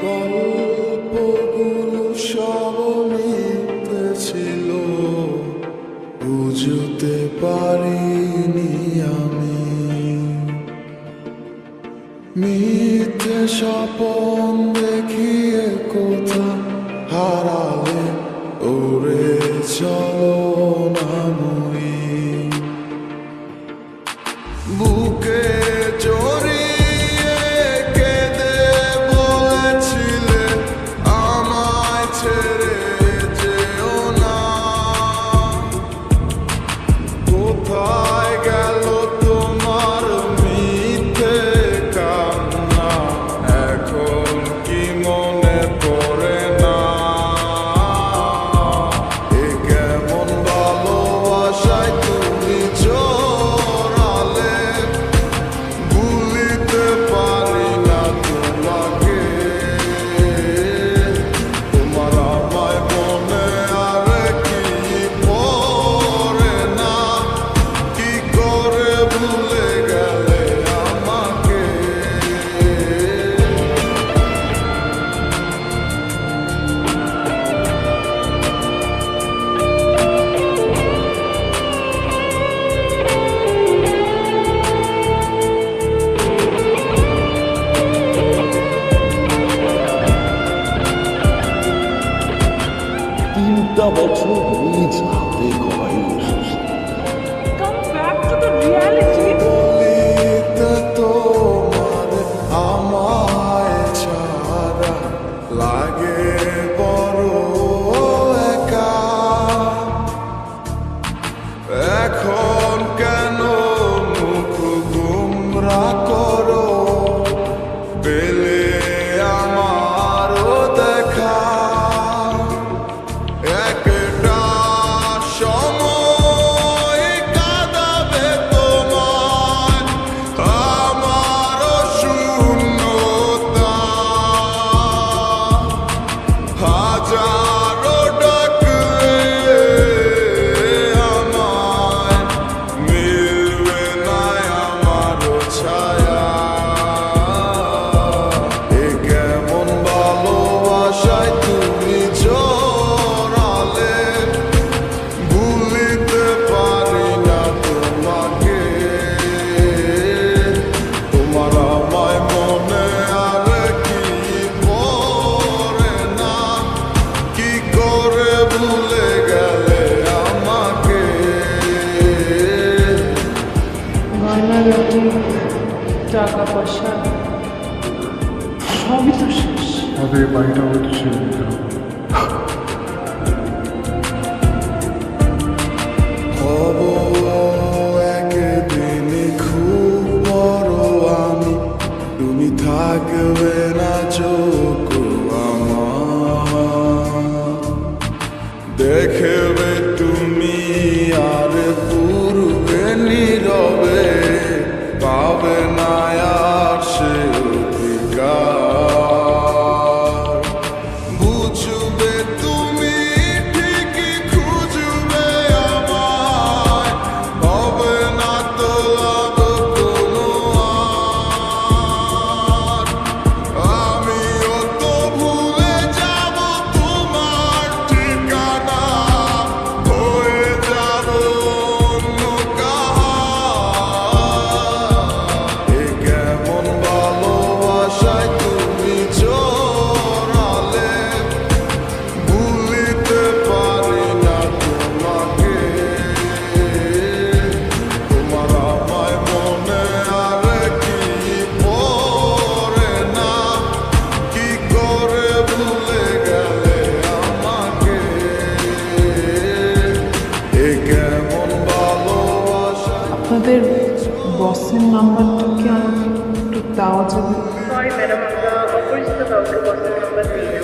গল্পগুলো সব মিথ্যে ছিল, বুঝতে পারিনি আমি। মিথ্যে স্বপন দেখিয়ে কোথা হারালে ওরে চলো নামই। বুকে জড়িয়ে কেঁদে বলেছিলে আমায় ছেড়ে যেও না। কোথায় গেল তোমার মিথ্যে কান্না, এখন কি মনে পড়ে না? এ কেমন ভালোবাসায় তুমি জড়ালে, ভুলিতে পারি না তোমাকে। তোমার আমায় মনে আর কি পড়ে না, কি করে ভুলে গেলে আমাকে। তিনটা বছর নিজ হাতে গড়াই এসেছে। Come back to the reality. বলিতে তোমার আমায় ছাড়া লাগে বড় একা। এখন কেন মুখ গুমরা করো, পেলে আমারও দেখা। একটা সময় কাঁদাবে তোমায় আমারও শূন্যতা। হাজারো ডাকলে আমায় মিলবে না আমারও ছায়া। এ কেমন ভালোবাসায় তুমি জড়ালে, ভুলিতে পারি না তোমাকে। তোমার আমায় মনে আর কি পড়ে না, কি করে ভুলে গেলে আমাকে। গয়নাগাটি, টাকা পয়সা সবই তো শেষ। আমাদের এই বাড়িটা হয়তো ছেড়ে দিতে হবে। হব একদিন খুব বড় আমি, তুমি থাকবে না চোখ আমার। দেখবে তুমি আর পূর্বে নীরবে, পাবে না আর সে অধিকার। বুঝবে তুমি ঠিকই খুঁজবে আমায়, হবে না তো লাভ কোনো আর। আমিও তো ভুলে যাব তোমার ঠিকানা, হয়ে যাব অন্য কাহার। এ কেমন ভালোবাসায় তুমি জড়ালে, ভুলিতে পারি না তোমাকে। তোমার আমায় মনে আর কি পড়ে না, কি করে ভুলে গেলে আমাকে। এ কেমন ভালোবাসা। আপনাদের বসের নাম্বারটা কি আমাকে একটু দেওয়া যাবে? সরি ম্যাডাম, আমরা অপরিচিত কাউকে বসের নাম্বার দিই না।